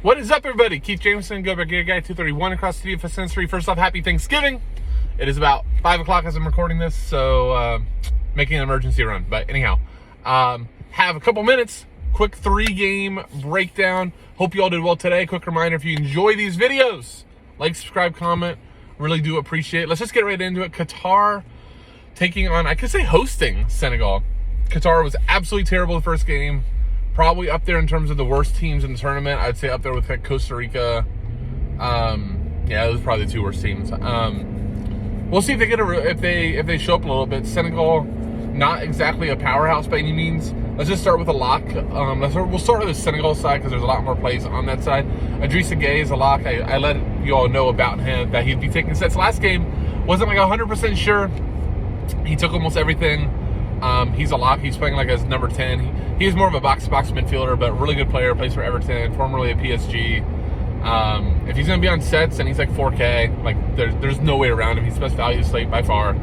What is up, everybody? Keith Jameson, Go Back Gear Guy 231 across the DFS Sensory. First off, happy Thanksgiving. It is about 5 o'clock as I'm recording this, so making an emergency run. But anyhow, have a couple minutes. Quick 3-game breakdown. Hope you all did well today. Quick reminder, if you enjoy these videos, like, subscribe, comment. Really do appreciate it. Let's just get right into it. Qatar taking on, I could say hosting Senegal. Qatar was absolutely terrible the first game. Probably up there in terms of the worst teams in the tournament. I'd say up there with like Costa Rica. Yeah, those are probably the two worst teams. We'll see if they get if they show up a little bit. Senegal, not exactly a powerhouse by any means. Let's just start with a lock. We'll start with the Senegal side because there's a lot more plays on that side. Idrissa Gueye is a lock. I let you all know about him that he'd be taking sets. Last game wasn't like 100% sure. He took almost everything. He's a lock. He's playing like as number 10. He's more of a box-to-box midfielder, but really good player. Plays for Everton, formerly at PSG. If he's going to be on sets and he's like 4K, like there's no way around him. He's the best value slate by far.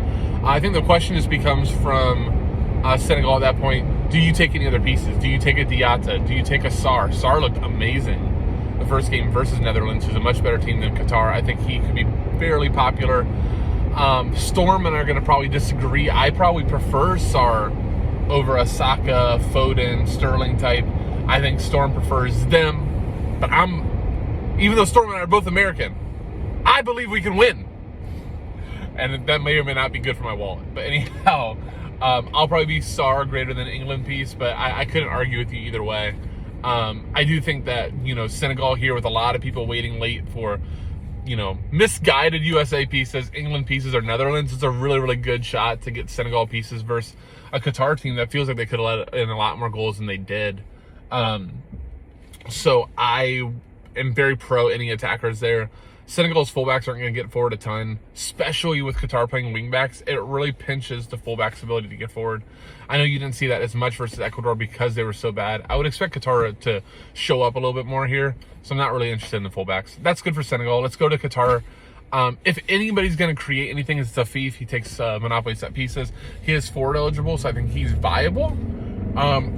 I think the question just becomes from Senegal at that point, do you take any other pieces? Do you take a Diatta? Do you take a Sarr? Sarr looked amazing the first game versus Netherlands, who's a much better team than Qatar. I think he could be fairly popular. Storm and I are going to probably disagree. I probably prefer Sarr over a Saka, Foden, Sterling type. I think Storm prefers them. But even though Storm and I are both American, I believe we can win. And that may or may not be good for my wallet. But anyhow, I'll probably be Sarr greater than England piece, but I couldn't argue with you either way. I do think that, Senegal here with a lot of people waiting late for, misguided USA pieces, England pieces, or Netherlands, it's a really, really good shot to get Senegal pieces versus a Qatar team that feels like they could have let in a lot more goals than they did. So I am very pro any attackers there. Senegal's fullbacks aren't going to get forward a ton, especially with Qatar playing wingbacks. It really pinches the fullback's ability to get forward. I know you didn't see that as much versus Ecuador because they were so bad. I would expect Qatar to show up a little bit more here, so I'm not really interested in the fullbacks. That's good for Senegal. Let's go to Qatar. If anybody's going to create anything, it's Tafif. He takes Monopoly set pieces. He is forward eligible, so I think he's viable.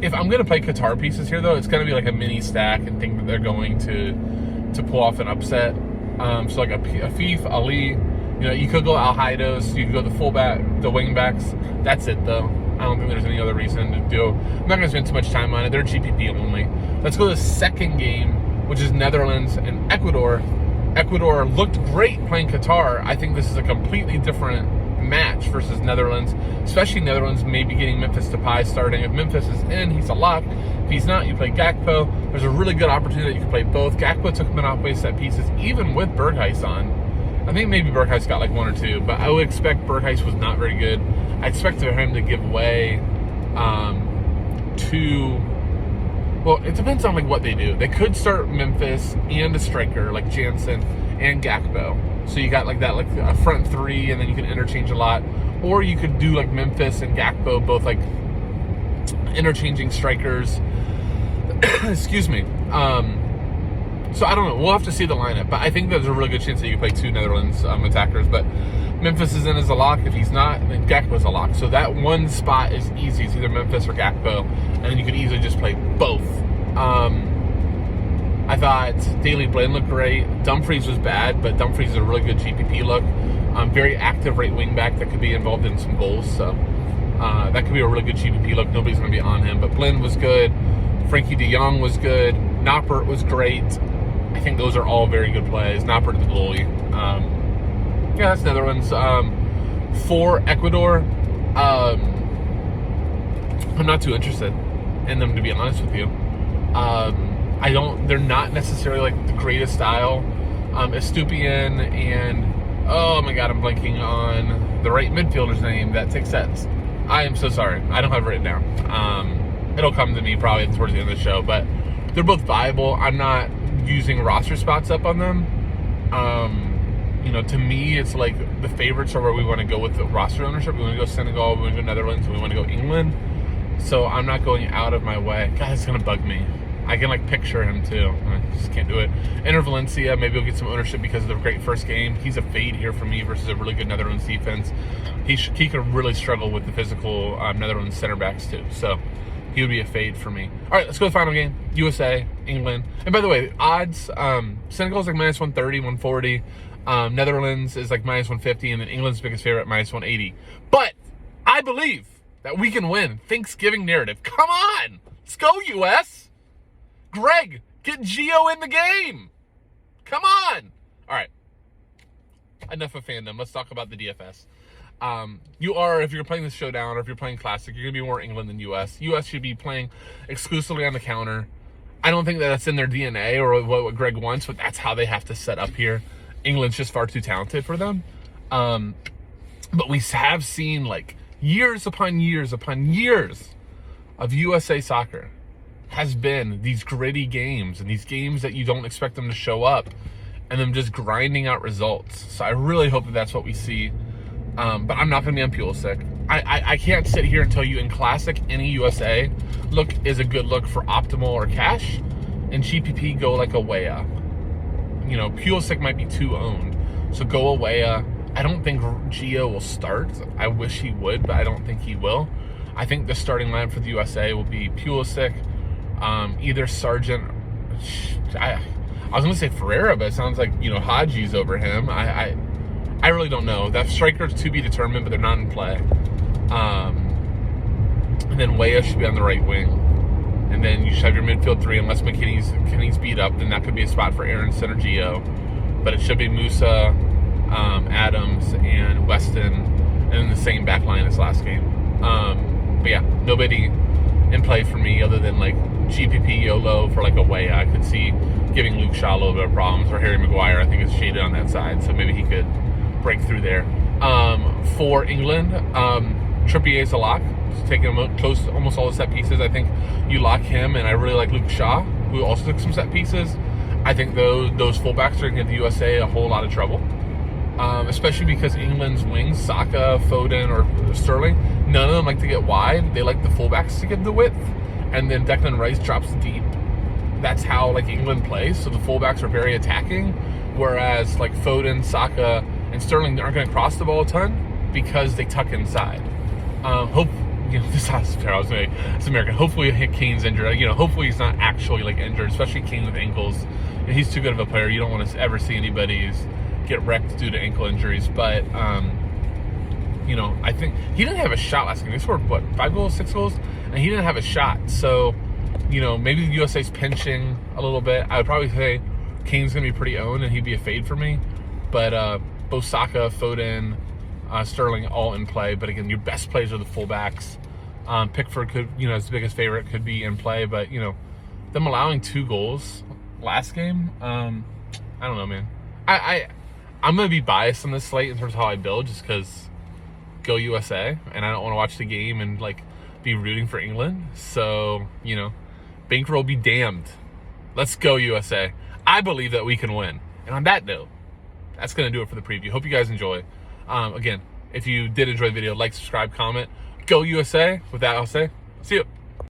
If I'm going to play Qatar pieces here, though, it's going to be like a mini stack and think that they're going to pull off an upset. So like a Afif, Ali, you could go Al Haidos, you could go the fullback, the wingbacks. That's it, though. I don't think there's any other reason to do. I'm not going to spend too much time on it. They're GPP only. Let's go to the second game, which is Netherlands and Ecuador. Ecuador looked great playing Qatar. I think this is a completely different match versus Netherlands, especially Netherlands maybe getting Memphis Depay starting. If Memphis is in, he's a lock. If he's not, you play Gakpo. There's a really good opportunity that you can play both. Gakpo took Monopoly set pieces, even with Berghuis on. I think maybe Berghuis got like 1 or 2, but I would expect Berghuis was not very good. I expect him to give way well, it depends on like what they do. They could start Memphis and a striker like Jansen and Gakpo. So you got like that, like a front three, and then you can interchange a lot. Or you could do like Memphis and Gakpo, both like interchanging strikers. Excuse me. So I don't know. We'll have to see the lineup, but I think there's a really good chance that you play 2 Netherlands attackers. But Memphis is in as a lock. If he's not, then Gakpo's a lock. So that one spot is easy. It's either Memphis or Gakpo, and then you could easily just play both. I thought Daley Blind looked great. Dumfries was bad, but Dumfries is a really good GPP look. Very active right wing back that could be involved in some goals. So that could be a really good GPP look. Nobody's going to be on him, but Blind was good. Frankie de Jong was good. Noppert was great. I think those are all very good plays. Noppert the goalie. Yeah, that's Netherlands. For Ecuador, I'm not too interested in them, to be honest with you. They're not necessarily like the greatest style. Estupiñán and, oh my God, I'm blanking on the right midfielder's name that takes sets. I am so sorry. I don't have it written down. It'll come to me probably towards the end of the show, but they're both viable. I'm not using roster spots up on them. To me, it's like the favorites are where we want to go with the roster ownership. We want to go Senegal, we want to go Netherlands, we want to go England. So I'm not going out of my way. God, it's going to bug me. I can like picture him too. I just can't do it. Enter Valencia, maybe he'll get some ownership because of the great first game. He's a fade here for me versus a really good Netherlands defense. He could really struggle with the physical Netherlands center backs too. So he would be a fade for me. All right, let's go to the final game. USA, England. And by the way, odds, Senegal is like minus 130, 140. Netherlands is like minus 150, and then England's biggest favorite, minus 180. But I believe that we can win. Thanksgiving narrative. Come on. Let's go, US. Greg, get Gio in the game. Come on. All right. Enough of fandom. Let's talk about the DFS. If you're playing this showdown or if you're playing classic, you're going to be more England than US. US should be playing exclusively on the counter. I don't think that that's in their DNA or what Greg wants, but that's how they have to set up here. England's just far too talented for them. But we have seen like years upon years upon years of USA soccer has been these gritty games and these games that you don't expect them to show up and them just grinding out results. So I really hope that that's what we see. But I'm not going to be on Pulisic. I can't sit here and tell you in classic any USA look is a good look for optimal or cash. In GPP, go like a Weah. You know, Pulisic might be too owned. So go a Weah. I don't think Gio will start. I wish he would, but I don't think he will. I think the starting line for the USA will be Pulisic, either Sargent. I was going to say Ferreira, but it sounds like, you know, Haji's over him. I really don't know. That striker's to be determined, but they're not in play. And then Weah should be on the right wing. And then you should have your midfield three, unless McKinney's beat up, then that could be a spot for Aaron Center Gio. But it should be Musa, Adams, and Weston, and then the same back line as last game. But yeah, nobody in play for me other than like GPP YOLO for like a Weah. I could see giving Luke Shaw a little bit of problems, or Harry Maguire, I think, is shaded on that side, so maybe he could break through there. For England, Trippier's a lock. He's taking him close to almost all the set pieces. I think you lock him, and I really like Luke Shaw, who also took some set pieces. I think those fullbacks are going to give the USA a whole lot of trouble, especially because England's wings, Saka, Foden, or Sterling, none of them like to get wide. They like the fullbacks to give the width, and then Declan Rice drops deep. That's how like England plays, so the fullbacks are very attacking, whereas like Foden, Saka, and Sterling aren't going to cross the ball a ton because they tuck inside. This sounds fair. It's American. Hopefully Kane's injured. Hopefully he's not actually like injured, especially Kane with ankles. He's too good of a player. You don't want to ever see anybody's get wrecked due to ankle injuries. But I think he didn't have a shot last game. They scored 5 goals, 6 goals, and he didn't have a shot. So maybe the USA's pinching a little bit. I would probably say Kane's gonna be pretty owned, and he'd be a fade for me. But both Saka, Foden, Sterling all in play. But again, your best plays are the fullbacks. Pickford could, his biggest favorite could be in play, but them allowing 2 goals last game, I don't know, man. I'm gonna be biased on this slate in terms of how I build, just because go USA, and I don't want to watch the game and like be rooting for England. So bankroll be damned. Let's go USA. I believe that we can win. And on that note, that's gonna do it for the preview. Hope you guys enjoy. Again, if you did enjoy the video, like, subscribe, comment. Go USA. With that, I'll say, see you.